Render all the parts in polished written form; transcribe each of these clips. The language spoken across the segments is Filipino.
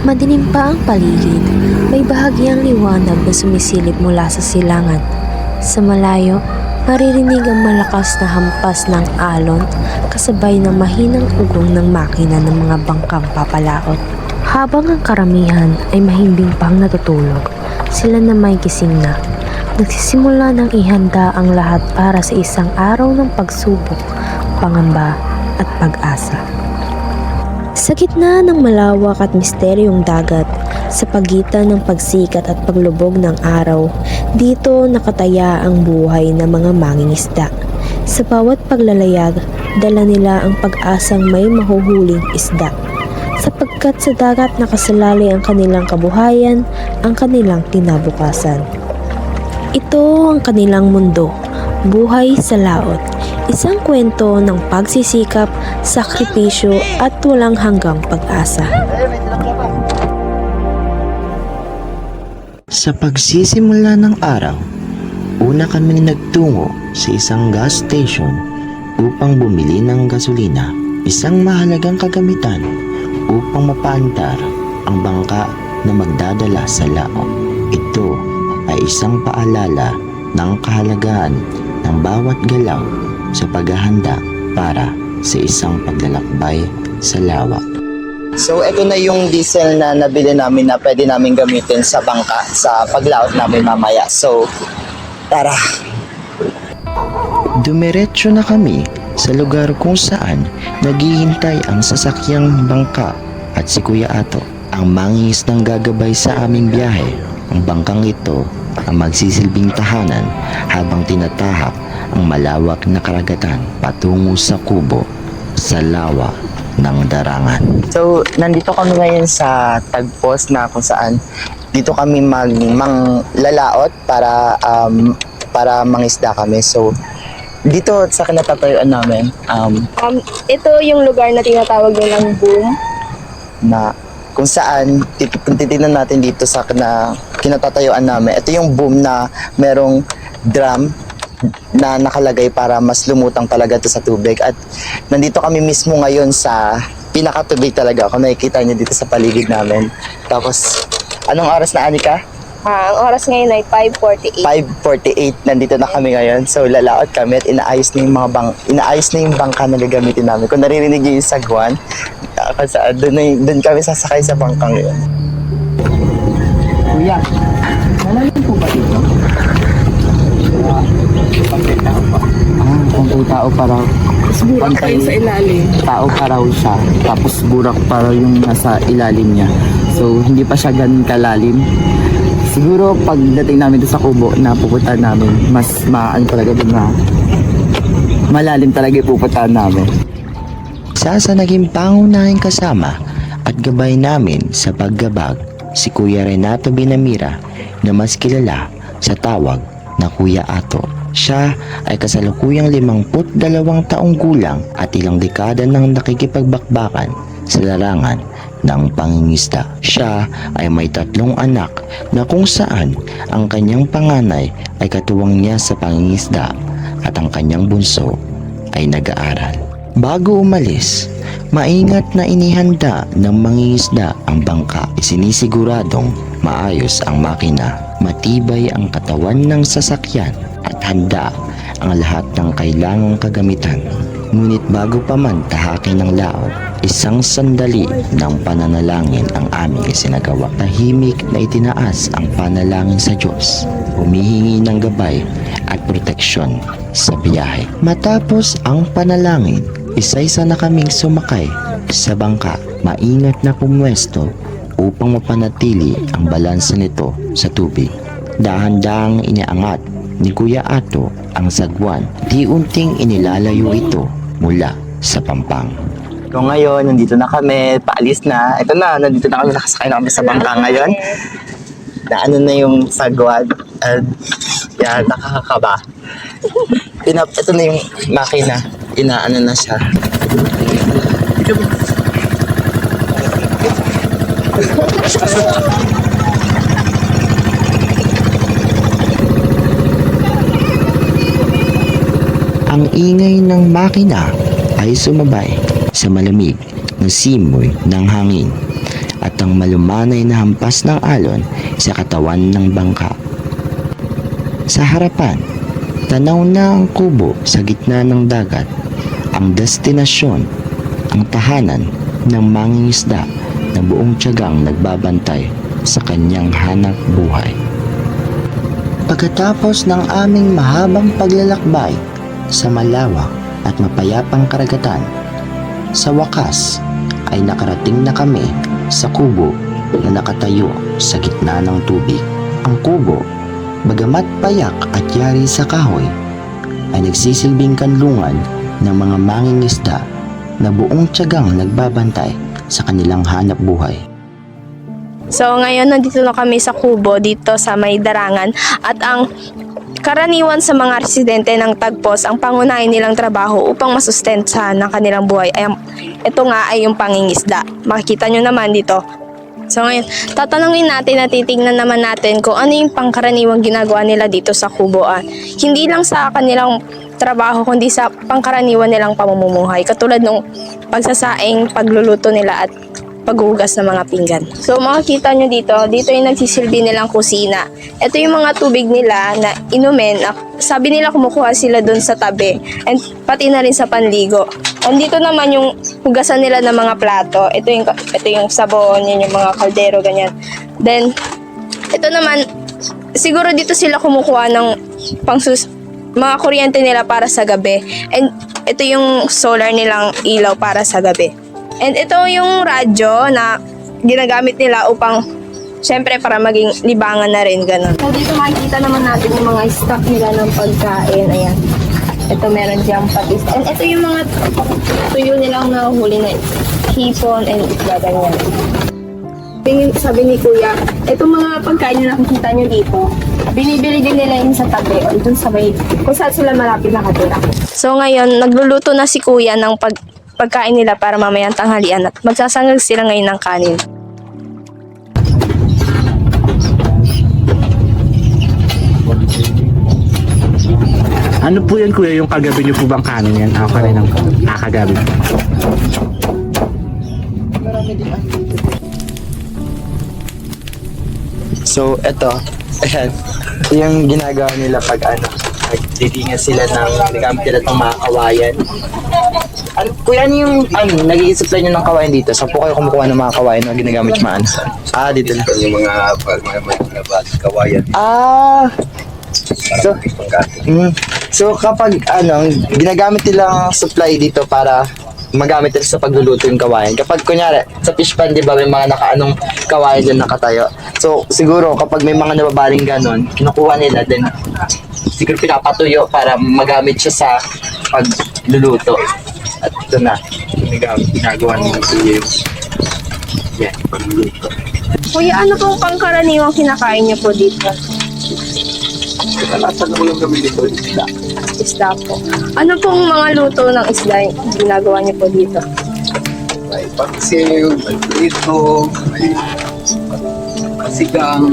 Madilim pa ang paligid. May bahagyang liwanag na sumisilip mula sa silangan. Sa malayo, maririnig ang malakas na hampas ng alon kasabay ng mahinang ugong ng makina ng mga bangkang papalaot. Habang ang karamihan ay mahimbing pang natutulog, sila na may gising na. Nagsisimula ng ihanda ang lahat para sa isang araw ng pagsubok, pangamba at pag-asa. Sa gitna ng malawak at misteryong dagat, sa pagitan ng pagsikat at paglubog ng araw, dito nakataya ang buhay ng mga mangingisda. Sa bawat paglalayag, dala nila ang pag-asang may mahuhuling isda. Sapagkat sa dagat nakasalalay ang kanilang kabuhayan, ang kanilang kinabukasan. Ito ang kanilang mundo, buhay sa laot. Isang kwento ng pagsisikap, sakripisyo at walang hanggang pag-asa. Sa pagsisimula ng araw, una kaming nagtungo sa isang gas station upang bumili ng gasolina, isang mahalagang kagamitan upang mapaandar ang bangka na magdadala sa laot. Ito ay isang paalala ng kahalagaan ng bawat galaw sa paghahanda para sa isang paglalakbay sa lawak. So ito na yung diesel na nabili namin na pwede namin gamitin sa bangka sa paglaot namin mamaya. So tara! Dumiretso na kami sa lugar kung saan naghihintay ang sasakyang bangka at si Kuya Ato, ang mangingisdang gagabay sa aming biyahe. Ang bangkang ito ang magsisilbing tahanan habang tinatahak ang malawak na karagatan patungo sa kubo sa lawa ng darangan. So nandito kami ngayon sa tagpos na kung saan dito kami manglalaot para mangisda kami. So dito sa kinatatayuan namin Ito yung lugar na tinatawag nilang boom. na kung saan kung titignan natin dito sa kinatatayuan namin, ito yung boom na merong drum na nakalagay para mas lumutang talaga ito sa tubig. At nandito kami mismo ngayon sa pinakatubig talaga. Kung nakikita niyo dito sa paligid namin. Tapos, anong oras na, Anika? Ang oras ngayon ay 5:48. 5:48. Nandito na kami ngayon. So, lalaot kami at inaayos na yung bangka na gagamitin namin. Kung naririnig niyo yung sagwan, kasi doon kami sasakay sa bangkang yun. Kuya, malalim po ba dito? Kung tao pa raw. Burak kayo sa ilalim. Tao pa raw siya. Tapos burak pa raw yung nasa ilalim niya. So, hindi pa siya ganun kalalim. Siguro pagdating namin doon sa kubo na pupuntahan namin, mas talaga doon na malalim talaga yung pupuntahan namin. Isa sa naging pangunahing kasama at gabay namin sa paggabag, si Kuya Renato Binamira na mas kilala sa tawag na Kuya Ato. Siya ay kasalukuyang 52 taong gulang at ilang dekada nang nakikipagbakbakan sa larangan ng pangingisda. Siya ay may 3 anak na kung saan ang kanyang panganay ay katuwang niya sa pangingisda at ang kanyang bunso ay nag-aaral. Bago umalis, maingat na inihanda ng mangingisda ang bangka. Isinisiguradong maayos ang makina, matibay ang katawan ng sasakyan at handa ang lahat ng kailangang kagamitan. Ngunit bago pa man tahakin ng laot, isang sandali ng pananalangin ang aming isinagawa. Tahimik na itinaas ang panalangin sa Diyos, humihingi ng gabay at proteksyon sa biyahe. Matapos ang panalangin, isa-isa na kaming sumakay sa bangka, maingat na pumwesto upang mapanatili ang balansa nito sa tubig. Dahan-dahang iniangat ni Kuya Ato ang sagwan. Di-unting inilalayo ito mula sa pampang. So ngayon, nandito na kami, paalis na. Ito na, nandito na kami, nakasakay na kami sa bangka ngayon. Ano na yung sagwan. Yan, nakakakaba. Ito na yung makina. Inaano na siya. Ang ingay ng makina ay sumabay sa malamig na simoy ng hangin at ang malumanay na hampas ng alon sa katawan ng bangka. Sa harapan, tanaw na ang kubo sa gitna ng dagat, ang destinasyon, ang tahanan ng mangingisda na buong tiyagang nagbabantay sa kanyang hanap buhay. Pagkatapos ng aming mahabang paglalakbay sa malawak at mapayapang karagatan, sa wakas ay nakarating na kami sa kubo na nakatayo sa gitna ng tubig. Ang kubo, bagamat payak at yari sa kahoy, ay nagsisilbing kanlungan ng mga mangingisda na buong tiyagang nagbabantay sa kanilang hanap buhay. So ngayon nandito na kami sa kubo dito sa may darangan at ang karaniwan sa mga residente ng Tagpos, ang pangunahin nilang trabaho upang masustentahan ng kanilang buhay ay ito nga ay yung pangingisda. Makikita nyo naman dito. So ngayon, tatanungin natin at titingnan naman natin kung ano yung pangkaraniwang ginagawa nila dito sa kuboan. Hindi lang sa kanilang trabaho, kundi sa pangkaraniwan nilang pamumuhay. Katulad nung pagsasaing, pagluluto nila at paghugas ng mga pinggan. So makikita nyo dito yung nagsisilbi nilang kusina. Ito yung mga tubig nila na inumin. Sabi nila kumukuha sila dun sa tabi and pati na rin sa panligo. And dito naman yung hugasan nila ng mga plato. Ito yung sabon, yun yung mga kaldero, ganyan. Then, ito naman, siguro dito sila kumukuha ng mga kuryente nila para sa gabi. And ito yung solar nilang ilaw para sa gabi. And ito yung radyo na ginagamit nila upang, syempre, para maging libangan na rin, ganun. So dito makikita naman natin yung mga stock nila ng pagkain. Ayan. Ito meron diyang patis. And ito yung mga tuyo nilang nahuhuli na hipon and isda, ganyan. Sabi ni Kuya, itong mga pagkain na nakikita nyo dito, binibili din nila yung sa tabi o dun sa may, kung saan sila malapit nakatira. So ngayon, nagluluto na si Kuya ng pagkain nila para mamayang tanghalian at magsasangag sila ngayon ng kanin. Ano po yan, Kuya, yung kagabi niyo po bang kanin yan? Ako rin ang kagabi. So, eto. Ayan. Ito yung ginagawa nila pag nagtitingan sila ng gamit nila itong mga kawayan. Kuya, ano yung nag-i-supply nyo ng kawayan dito? Saan po kayo kumukuha ng mga kawayan na ginagamit maan? Dito na. Yung mga kawayan. So kapag ginagamit nilang supply dito para magamit nila sa pagluluto yung kawayan. Kapag kunyari, sa fish pan, di ba, may mga nakaanong kawayan dyan nakatayo. So siguro kapag may mga nababaling ganon, kinukuha nila din. Siguro pinapatuyo para magamit siya sa pagluluto. At ito na, ginagawa nila yung pagluluto. Kuya, ano pong pangkaraniwang kinakain niyo po dito? Kalatan mo yung gabi dito, isda. Isda po. Ano pong mga luto ng isda yung ginagawa niyo po dito? May paksiw, may prito, may kasigang.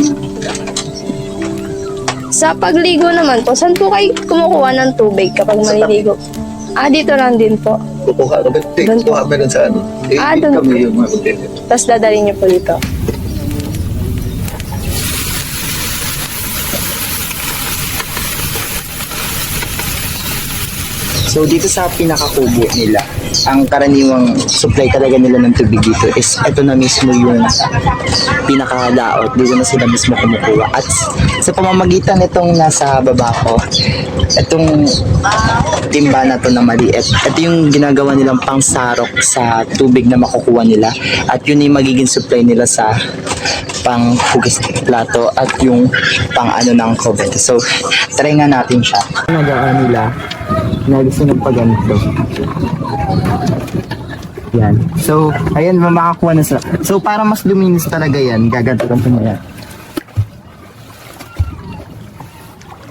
Sa pagligo naman po, saan po kayo kumukuha ng tubig kapag maliligo? Dito lang din po. Kukuha ka ba? Doon po. Kukuha meron sa ano? Doon po. Kami yung mga hotel. Tapos dadalhin niyo po dito. So dito sa pinakakubo nila, ang karaniwang supply talaga nila ng tubig dito is ito na mismo yung pinakalaot. Dito na sila mismo kumukuha. At sa pamamagitan nitong nasa baba ko, itong timba na to na maliit, ito yung ginagawa nilang pangsarok sa tubig na makukuha nila. At yun yung magiging supply nila sa pang hugas ng plato at yung pang ng kubet. So try nga natin siya. Nagaan nila na gusto ng pagganito. Yan. So, ayan, makakuha na sila. So, para mas luminis talaga yan, gagantukan ko na yan.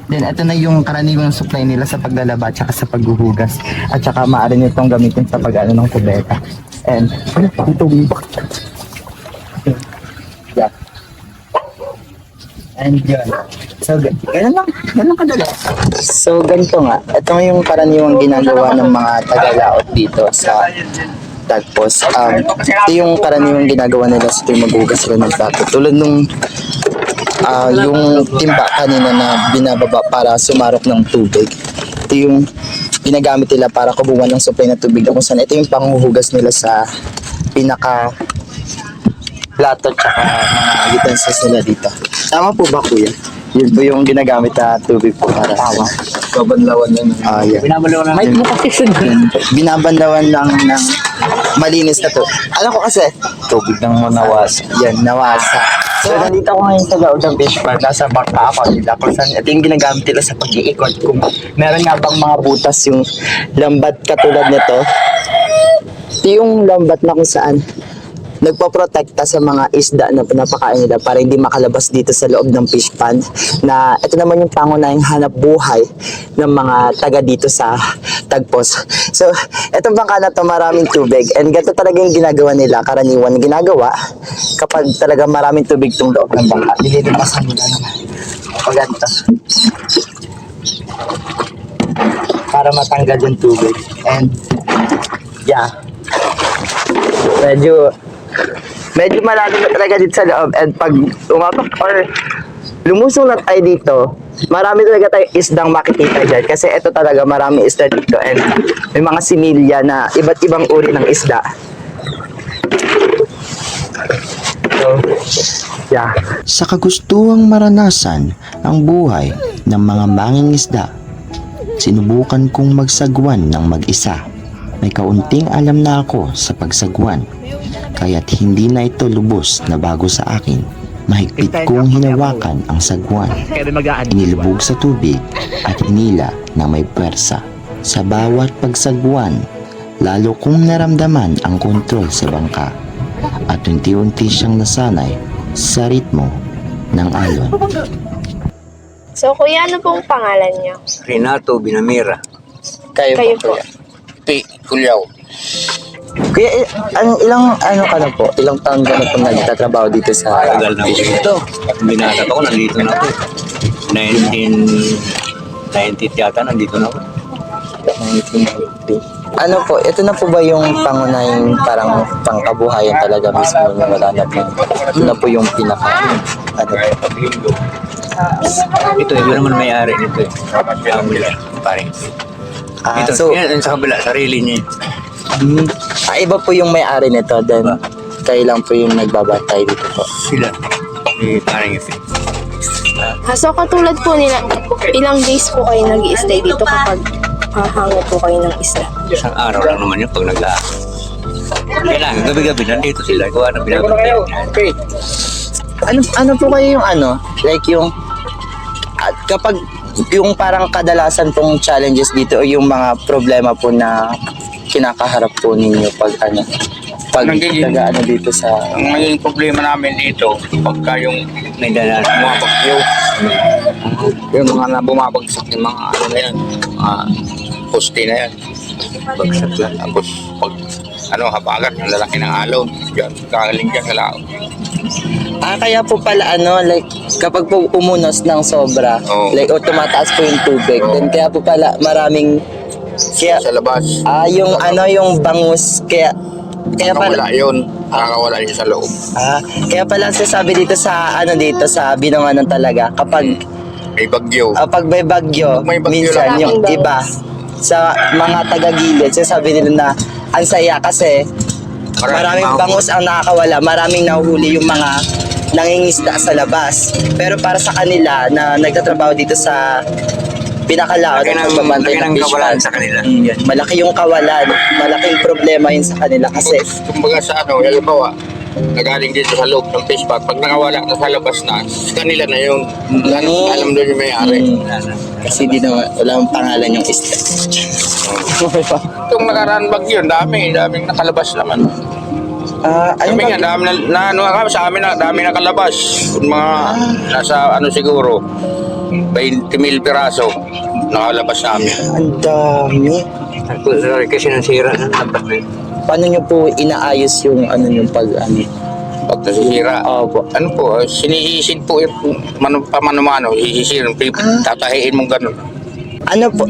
Then, ito na yung karaniwang supply nila sa paglalaba at saka sa paghuhugas. At saka maaari nitong gamitin sa pag-ano ng kubeta. And, ito bak. Yeah. And yun. So, ganun lang kadali. So, ganito nga. Ito yung karaniwang ginagawa ng mga taga-laot dito sa Tapos, ito yung karaniwang ginagawa nila sa tuwing maghugas sila ng plato. Tulad nung yung timba kanina na binababa para sumarok ng tubig. Ito yung ginagamit nila para kubuhan ng supply ng tubig. Kung saan ito yung panghuhugas nila sa pinaka plato at mga utensils nila dito. Tama po ba, kuya? Yun po yung ginagamit na tubig po para Babanlawan lang. yeah. Binabalong lang. Binabanlawan lang ng malinis na to. Alam ko kasi, tubig ng nawasa. Yan, nawasa. So, nandito ako ngayon sa loob ng fish pond. Nasa bangka ako nila. Kung saan, ito yung ginagamit nila sa pag-iikot. Kung meron nga bang mga butas yung lambat katulad nito. Ito yung lambat na kung saan nagpoprotekta sa mga isda na pinapakain nila para hindi makalabas dito sa loob ng fish pond. Na ito naman yung pangunahing hanap buhay ng mga taga dito sa Tagpos. So, itong bangka na to maraming tubig and ganito talaga yung ginagawa nila, karaniwan ginagawa kapag talaga maraming tubig itong loob ng bangka. Nililimasan nila naman. O ganito. Para matanggal yung tubig. And, yeah. Medyo malalim na talaga dito sa loob and pag umapak or lumusong na tayo dito, marami talaga tayong isdang makikita dyan kasi ito talaga marami isda dito and may mga similya na iba't ibang uri ng isda. So, yeah. Sa kagustuhang maranasan ang buhay ng mga mangingisda, sinubukan kong magsagwan ng mag-isa. May kaunting alam na ako sa pagsagwan, kaya't hindi na ito lubos na bago sa akin. Mahigpit kong hinawakan ang sagwan. Inilubog sa tubig at hinila ng may pwersa. Sa bawat pagsagwan, lalo kong naramdaman ang kontrol sa bangka at unti-unti siyang nasanay sa ritmo ng alon. So, kuya, ano pong pangalan niyo? Renato Binamira. Kayo po. Kulyaw. Kaya ilang ka na po? Ilang taon ka na po nagtatrabaho dito sa Tagal na po ito. Binata ko, nandito na po. 1990 yata, nandito na po. 1990. Ano po, ito na po ba yung pangunahing parang pangkabuhayan talaga mismo na wala na po? Ito na po yung pinaka, Ito, yun naman may-ari nito. Family, paring. Ito, so, yan sa kabila, sarili niya. iba po yung may-ari nito, then kayo lang po yung nagbabantay dito po. Sila, paring ito. So, katulad po nila, ilang days po kayo nag-i-stay dito kapag hango po kayo ng isda? Isang araw lang naman yun pag kailangan, gabi-gabi, nandito sila. Gawa na binabantay. Okay. Ano po kayo yung like yung, at kapag yung parang kadalasan pong challenges dito o yung mga problema po na kinakaharap po ninyo pag taga dito sa Ang naging problema namin dito, pagka yung May dalaan. bumabagyo, yung mga bumabagsak yung mga na yan, mga poste na yan. Bagsak lang. Tapos pag habagat, ang lalaki ng alon, dyan, kagaling dyan sa laot. kaya po pala like kapag po umunos ng sobra, Oo. like o tumataas po yung tubig, then kaya po pala maraming Sa labas, yung yung bangus kaya nakawala pala yun, nakawala yun sa loob. kaya pala sasabi dito sa dito sa Binangonan talaga kapag May bagyo. pag may bagyo, Pag may bagyo minsan lang. yung iba sa mga taga-gilid, sinasabi nila na ang saya kasi maraming bangus ang nakakawala, maraming nahuhuli yung mga nangingisda sa labas. Pero para sa kanila na nagtatrabaho dito sa pinakalaot Laki ng ng- pagbabantay laki ng ng fish kawalan pond. sa kanila. Malaki yung kawalan, malaking problema yun sa kanila kasi Kumbaga sa halimbawa, nagaling dito sa loob ng fish pond, pag nakawala na sa labas na, sa kanila na yun. Alam doon yung may-ari. kasi di naman, wala ang pangalan yung isda. Itong nakaraan bagyo, daming nakalabas naman. Ayun Kami nga, dami sa amin dami nakalabas. Kung mga nasa siguro, 20,000 piraso nakalabas sa amin. ang dami. Sorry, kasi nasira ng tapat na yun. Paano nyo po inaayos yung yung pag Pag nasisira, Opo. sinihisid po yung pamano-mano, hihisin, tatahiin mong ganun.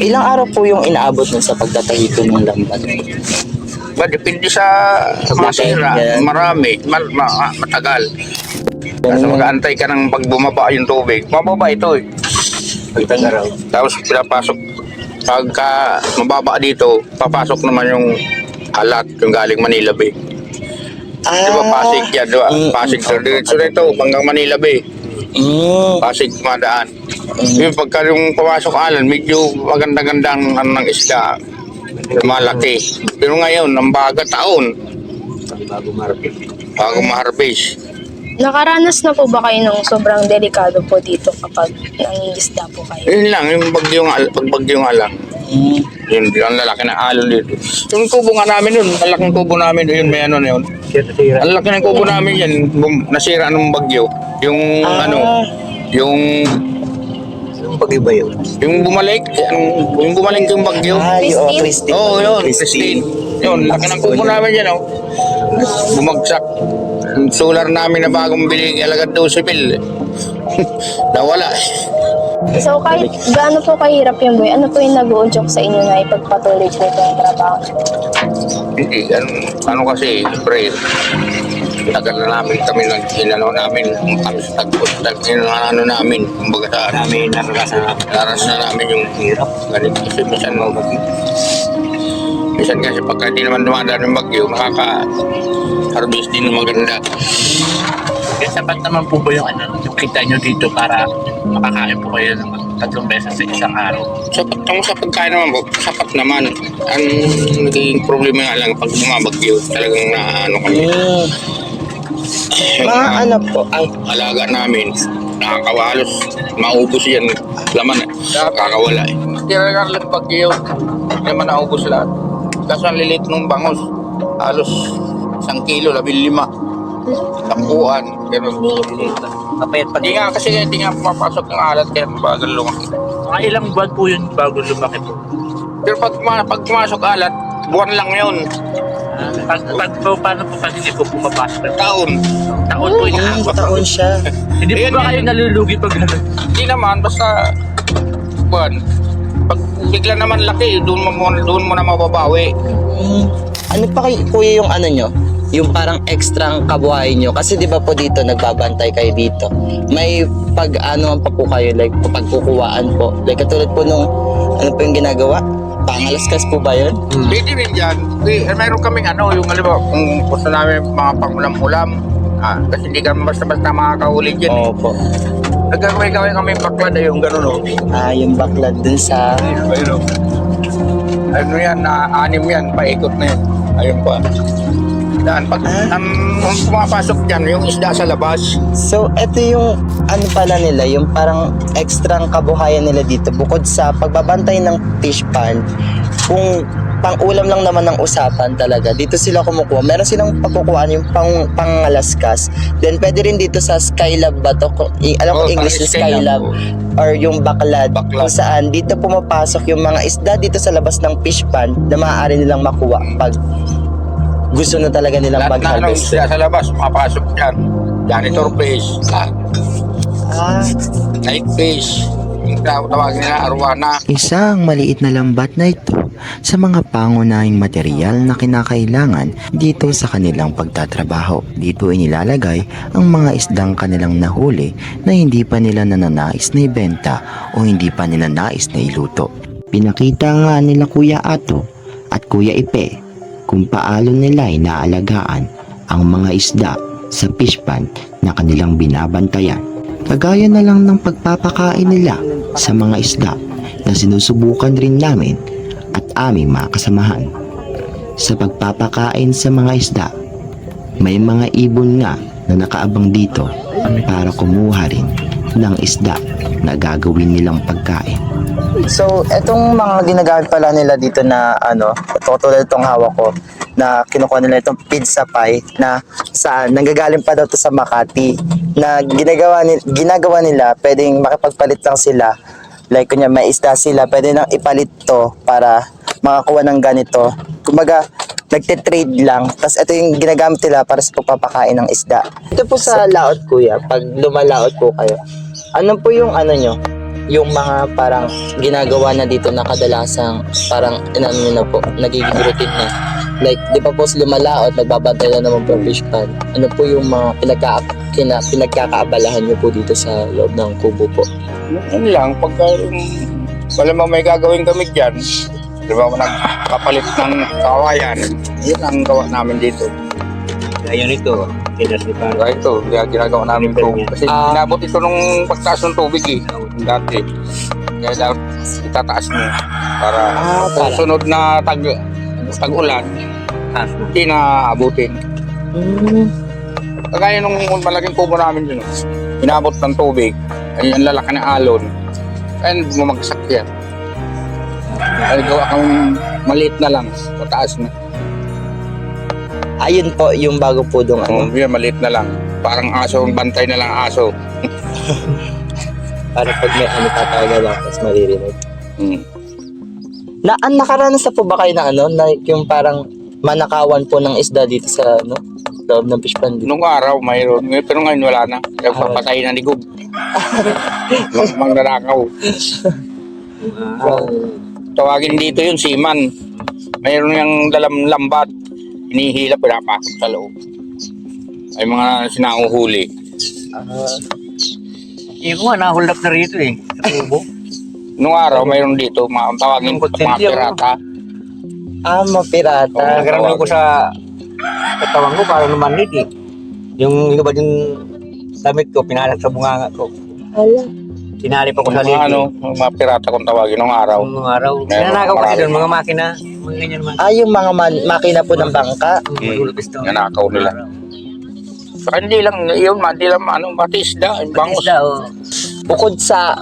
Ilang araw po yung inaabot nun sa pagtatahito ng lambat? Ba, depende sa masira. Yan. Marami. Matagal. Kasi mag-aantay ka ng pag bumaba yung tubig. Mababa ito eh. Pagtagaraw. Tapos pinapasok. Pagka mababa dito, papasok naman yung alat, yung galing Manila Bay. Di ba Pasig yan, di ba? Pasig. So ito, hanggang Manila Bay. Pasig madaan. Yung pagka yung pumasok alan, medyo maganda-gandang ng isda. Malaki. Pero ngayon, ang baga taon. Bago ma-harvest. Nakaranas na po ba kayo ng sobrang delikado po dito kapag nangingisda po kayo? Yun lang, yung bagyong alang. Yun, ang lalaki ng alon dito. Yung kubo nga namin yun, malaking kubo namin yun, may ano na yun. Ang laki ng kubo namin yan, nasira ng bagyo. Yung yung Pag-iba yun. yung bumalik yung bagyo. Christine. Oo, yun, Christine. Yun, laki ng kubo namin yan, oh. Bumagsak. Yung solar namin na bagong bili, alagad 12 mil. Nawala. So kahit gaano po kahirap yung buhay, ano po yung nag-uudyok sa inyo na ipagpatuloy po itong trabaho? Hindi, ano kasi, pre, tagal na namin kami nag-inano namin, kami sa tagpot, ano namin, kumbaga sa namin, naras na namin yung hirap. Ganito kasi minsan kasi pagka hindi naman dumadaan yung bagyo, makaka-harvest din ng maganda. Kaya sapat naman po ba yung kita nyo dito para makakain po kayo ng 3 beses sa isang araw? Sa pagkain naman po, sapat naman. Ang naging problema nga lang pag bumabagyo, talagang naano kami. Mga ano po, ay, Alaga namin, nakakawalos, maubos yan, laman, nakakawala eh. Tira lang bagyo, hindi naman naubos lahat. Kaso ang lilit ng bangos, halos 1 kilo, 15. Tampuan, gano'n. Kapayat pa Hindi nga kasi hindi nga pumapasok ng alat kaya bagal lumaki. Mga ilang buwan po yun bago lumaki po? Pero pag pumasok alat, buwan lang yun. Paano po pag hindi po pumapasok? Taon. Taon po inaabot. taon siya. Hindi po Ayan, ba kayo nalulugi pag Hindi naman, basta buwan. Pag bigla naman laki, doon mo na mababawi. Ano pa kuya yung ano nyo? Yung parang extrang kabuhayan nyo. Kasi di ba po dito, nagbabantay kayo dito. May pag-ano pa po kayo, like pagkukuwaan po. Like katulad po nung, ano po yung ginagawa? Pangalaskas po ba yun? Pwede rin dyan. Mayroon kaming yung halimbawa, kung gusto namin mga pangulam-ulam, kasi hindi kami basta-basta makakahuli dyan. Opo. Nagkakaway kami baklad yung gano'n, no? Yung baklad dun sa... Ano yan, 6 yan, paikot na yan. Ayun pa. Daan, pag pumapasok dyan, yung isda sa labas. So, ito yung ano pala nila, yung parang extrang kabuhayan nila dito. Bukod sa pagbabantay ng fish pond, kung pang-ulam lang naman ng usapan talaga, dito sila kumukuha. Meron silang pagkukuhaan yung pangalaskas. Then, pwede rin dito sa Skylab ba to? Alam ko English na Skylab. Or yung baklad. Kung saan, dito pumapasok yung mga isda dito sa labas ng fish pond na maaari nilang makuha pag gusto na talaga nilang Lahat na mag-harvest. isda sa labas, pumapasok dyan. Janitor fish, night fish, yung tawagin nila arwana. Isang maliit na lambat na ito sa mga pangunahing material na kinakailangan dito sa kanilang pagtatrabaho. Dito inilalagay ang mga isdang kanilang nahuli na hindi pa nila nananais na ibenta o hindi pa nila nais na iluto. Pinakita nga nila Kuya Ato at Kuya Ipe kung paano nila inaalagaan ang mga isda sa fish pond na kanilang binabantayan. Kagaya na lang ng pagpapakain nila sa mga isda na sinusubukan rin namin at aming mga kasamahan. Sa pagpapakain sa mga isda, may mga ibon nga na nakaabang dito para kumuha rin ng isda na gagawin nilang pagkain. So, etong mga ginagamit pala nila dito na tulad itong hawak ko na kinukuha nila itong pizza pie na saan nanggagaling pa daw to sa Makati na ginagawa nila, pwedeng makipagpalit lang sila. Like kunya may isda sila, pwede nang ipalit to para makakuha ng ganito. Kumbaga, nagte-trade lang. Tapos ito yung ginagamit nila para sa pagpapakain ng isda. Ito po sa laot kuya, pag lumalaot po kayo, ano po yung nyo? Yung mga parang ginagawa na dito na kadalasang parang nyo na po, nagiging routine na Like, di pa po sila lumalaot, nagbabantay na naman po ang fish pond. Ano po yung mga pinagkakaabalahan niyo po dito sa loob ng kubo po? Yun lang, pagka malamang may gagawin kami dyan, di ba, nagpapalit ng kawayan, yun ang gawa namin dito. Ngayon ito, kinasipan. Kaya ito, kaya ginagawa namin ito. Kasi inabot ito nung pagtaas ng tubig eh, dati. Kaya dapat itataas mo para sa sunod na tag-ulan, hindi na abutin. Kagaya nung malaking kubo namin dun, inabot ng tubig, ay ang lalaki ng alon, ay bumagsak yan. Ay gawa kang maliit na lang, pataas na. Ayun po yung bago po dong ano. Yan, maliit na lang. Parang aso, bantay na lang aso. Para pag may ano tatawagan lang, tapos maririnig. Hmm. Nakaranas na po ba kayo na ano, na yung parang manakawan po ng isda dito sa ano, loob ng fish pond? Nung araw, mayroon. Pero ngayon wala na. Kaya papatay na ni Gub. Mang nanakaw. Tawagin dito yun, seaman. Mayroon yung dalam lambat. Hinihila, pinapasok sa loob. Ay mga sinahuhuli. Yung nga, nahuld up na rito eh. Sa kubo. Nung araw, mayroon dito, tawagin ko mga pirata. Mga pirata. Nagaramdaman ko sa katawan ko para lumanlit eh. Yung iba yung damit ko, pinalat sa bunganga ko. Hala. Sinali pa ko sa Mga, lidi. mga pirata kung tawagin nung araw. Nung araw. Meron Sinanakaw kasi marami. doon, mga makina. Mga ganyan naman. Yung mga makina po ng bangka. Magulog gusto. Nanakaw nila. Saka hindi lang, yun, hindi lang, matisda, bangus. Isda, oh. Bukod sa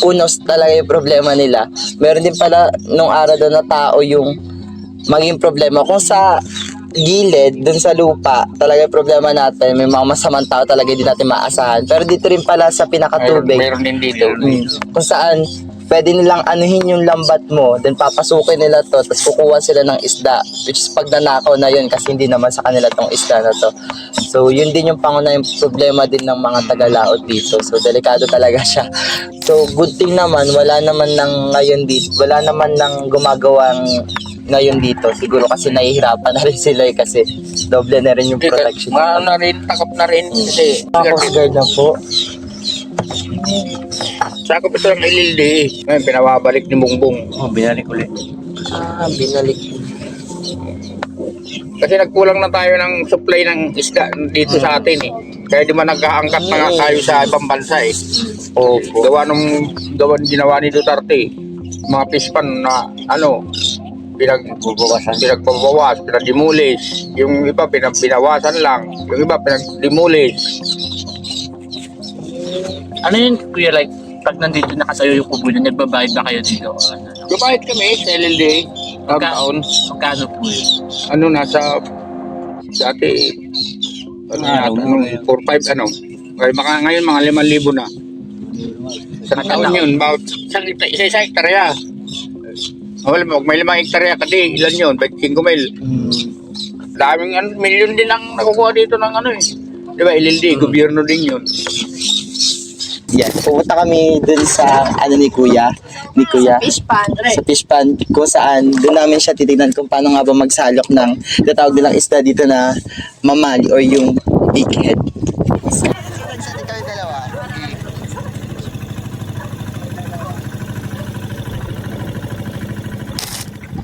unos talaga yung problema nila, meron din pala nung araw doon na tao yung maging problema. Kung sa gilid, dun sa lupa, talaga yung problema natin, may mga masamang tao talaga din natin maasahan. Pero dito rin pala sa pinakatubig, Meron din dito. kung saan pwede nilang anuhin yung lambat mo, then papasukin nila to, tapos kukuha sila ng isda, which is pag nanakaw na yun kasi hindi naman sa kanila tong isda na to. So yun din yung pangunahing problema din ng mga taga-laot dito. So delikado talaga siya. So good thing naman, wala naman nang ngayon dito, wala naman nang gumagawang ngayon dito. Siguro kasi nahihirapan na rin sila kasi doble na rin yung protection. Mga na rin, takop na rin. Kasi, Coast Guard na po. sakop ito ng ilildi. Ngayon, pinababalik ni Bungbong. Oh, binalik ulit. Binalik. Kasi nagkulang na tayo ng supply ng isda dito sa atin eh. Kaya di ba nagkaangkat na nga tayo sa ibang bansa eh. O ginawa ni Duterte. Mga fish pan na pinagpabawas, pinadimulis. Yung iba pinabawasan lang. Yung iba pinadimulis. Ano yun, kuya, like, pag nandito nakasayo yung kubo nyo, nagbabayad ba kayo dito? Gabahit kami sa LLD. Taon. Magkano po yun? Nasa dati nung 4-5 kaya ngayon mga 5,000 na sa taon yun about isa hektarya may 5 hektarya kasi ilan yun 25 mil daming milyon din ang nakukuha dito ng di ba LLD gobyerno din yun. Yan, pupunta kami dun sa ni Kuya, Fish pond, sa fish pond kung saan doon namin siya titignan kung paano nga ba magsalok ng tatawag nilang isda dito na mamali or yung bighead.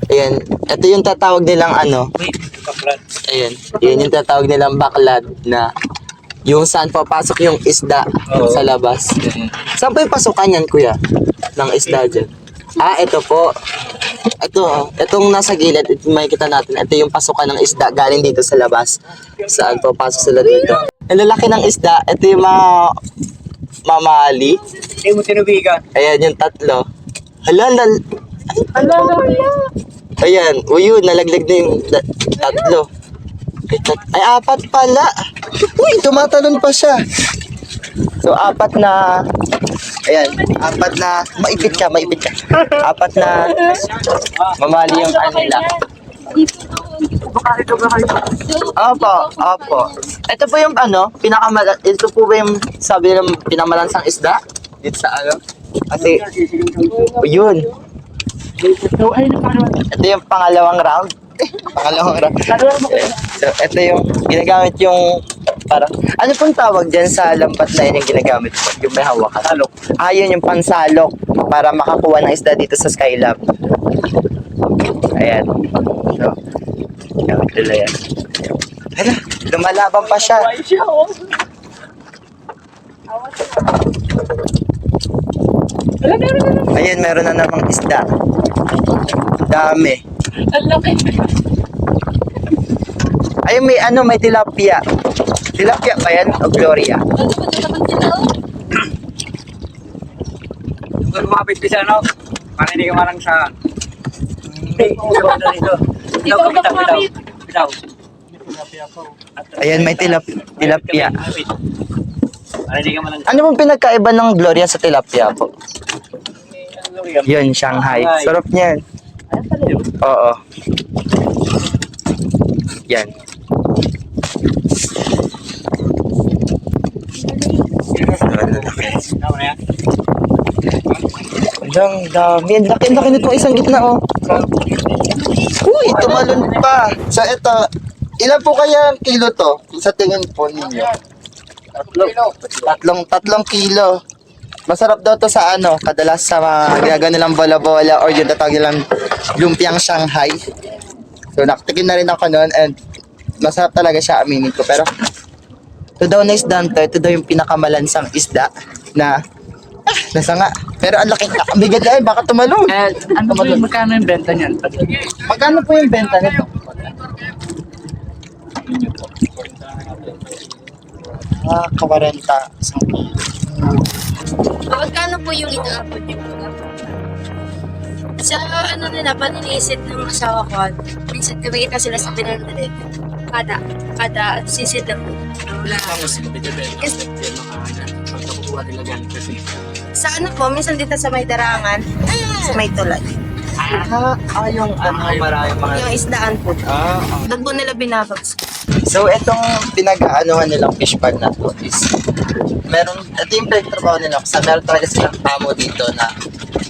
Ayan, ito yung tatawag nilang ayan, yun yung tatawag nilang baklad na yung saan papasok yung isda sa labas. Saan po yung pasukan yan, kuya? Ng isda dyan? Ito po. Itong nasa gilid, ito makikita natin. Ito yung pasukan ng isda galing dito sa labas. Saan papasok sila dito? Ang lalaki ng isda, ito yung mga mamali. Hindi mo tinubigan. Ayan, yung tatlo. Ayan, yun, nalaglag na yung tatlo. Ay, 4 pala. Uy, tumatalon pa siya. So, 4 na... Ayan, 4 na... Maipit ka. 4 na... Mamali yung kanila. Opo. Ito po yung ito po ba yung sabi nilang pinamalansang isda? Dito sa Kasi, yun. Ito yung pangalawang round. Pangalawang round. So, ito yung ginagamit yung parang, ano pong tawag dyan sa lambat na yun yung ginagamit po? Yung may hawakan. Salok. Yun yung pansalok para makakuha ng isda dito sa Skylab. Ayan. So, gamit nila yan. Hala, lumalaban pa siya. Ayan, meron na namang isda. Dami. Ayun, may tilapia. Tilapia ba yan o Gloria? Kung lumapit ka sa ano, para hindi ka marang sa... Bitaw. Ayan, may tilapia. Para hindi ka marang Ano pong pinagkaiba ng Gloria sa tilapia po? Yun, Shanghai. Sarap niyan. Oo. Yan. Tama na yan. Ang dami. Ang laki nitong isang gitna, oh. Uy, tumalon pa. So, ito, ilan po kaya ang kilo to? Sa tingin po ninyo? Tatlong kilo. Masarap daw to sa ano, kadalas sa mga ginagawa nilang bola-bola or yung tatawag nilang lumpiang Shanghai. So, nakatikin na rin ako noon and masarap talaga siya, aminin ko. Pero, ito daw na isda to, ito daw yung pinakamalansang isda na nasa nga. Pero ang laki, ang bigat na baka tumalon. Ano po yung magkano yung benta niyan? Magkano po yung benta nito? Kawarenta. Magkano po yung inaabot niyo po? Sa ano nila, paninisid ng asawa ko, minsan kumikita sila sa pinandalit. Kada sisid lang po. Tapos yung benta-benta. Yes. Yung mga pagkakuha nila galing kasi. Sa ano po, minsan dito sa may darangan, sa may tulad. Yung maraming mga... Yung isdaan po. Doon po nila binabags. So, itong pinag-aanuhan nilang fish pond na to is, ito yung pinagtrabaho nila kasi meron talaga silang tamo dito na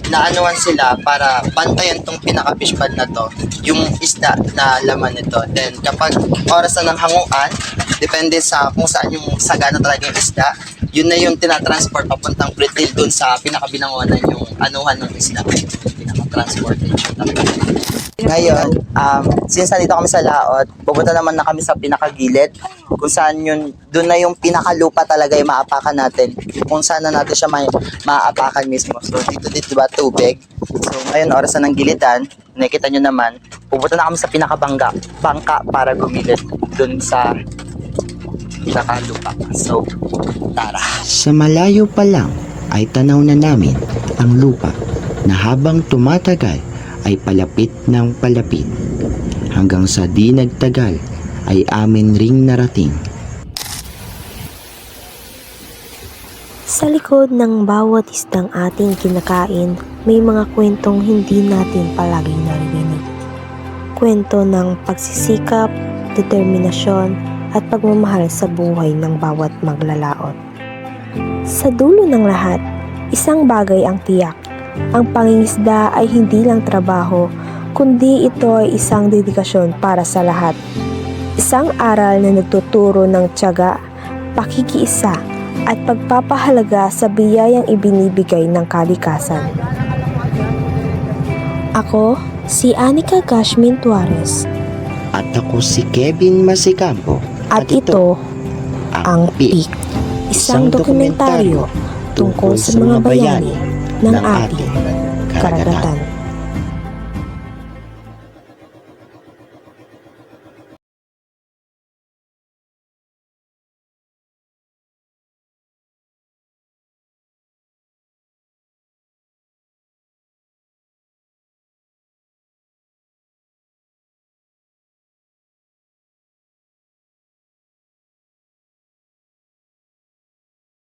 naanuhan sila para bantayan tong pinaka-fish pond na to, yung isda na laman nito. Then, kapag oras na ng hanguan, depende sa kung saan yung sagana talaga yung isda, yun na yung tinatransport papuntang Britil dun sa pinaka-binangonan yung anuhan ng isda. Pinaka-transportation talaga. Ngayon, since nandito kami sa Laot, pupunta naman na kami sa pinakagilid kung saan yun, doon na yung pinakalupa talaga yung maapakan natin. Kung saan na natin siya maapakan mismo. So dito diba tubig. So ngayon oras na ng gilidan, nakikita nyo naman, pupunta na kami sa bangka para gumilid doon sa pinakalupa. So tara. Sa malayo pa lang ay tanaw na namin ang lupa na habang tumatagal ay palapit ng palapit hanggang sa di nagtagal ay amin ring narating. Sa likod ng bawat isdang ating kinakain, may mga kwentong hindi natin palaging naririnig. Kwento ng pagsisikap, determinasyon at pagmamahal sa buhay ng bawat maglalaot. Sa dulo ng lahat, isang bagay ang tiyak. Ang pangingisda ay hindi lang trabaho, kundi ito ay isang dedikasyon para sa lahat. Isang aral na nagtuturo ng tiyaga, pakikiisa, at pagpapahalaga sa biyayang ibinibigay ng kalikasan. Ako, si Anika Gashmin Tuarez. At ako si Kevin Masicampo. At ito, ang PIC, isang dokumentaryo tungkol sa mga bayani ng ating karagatan.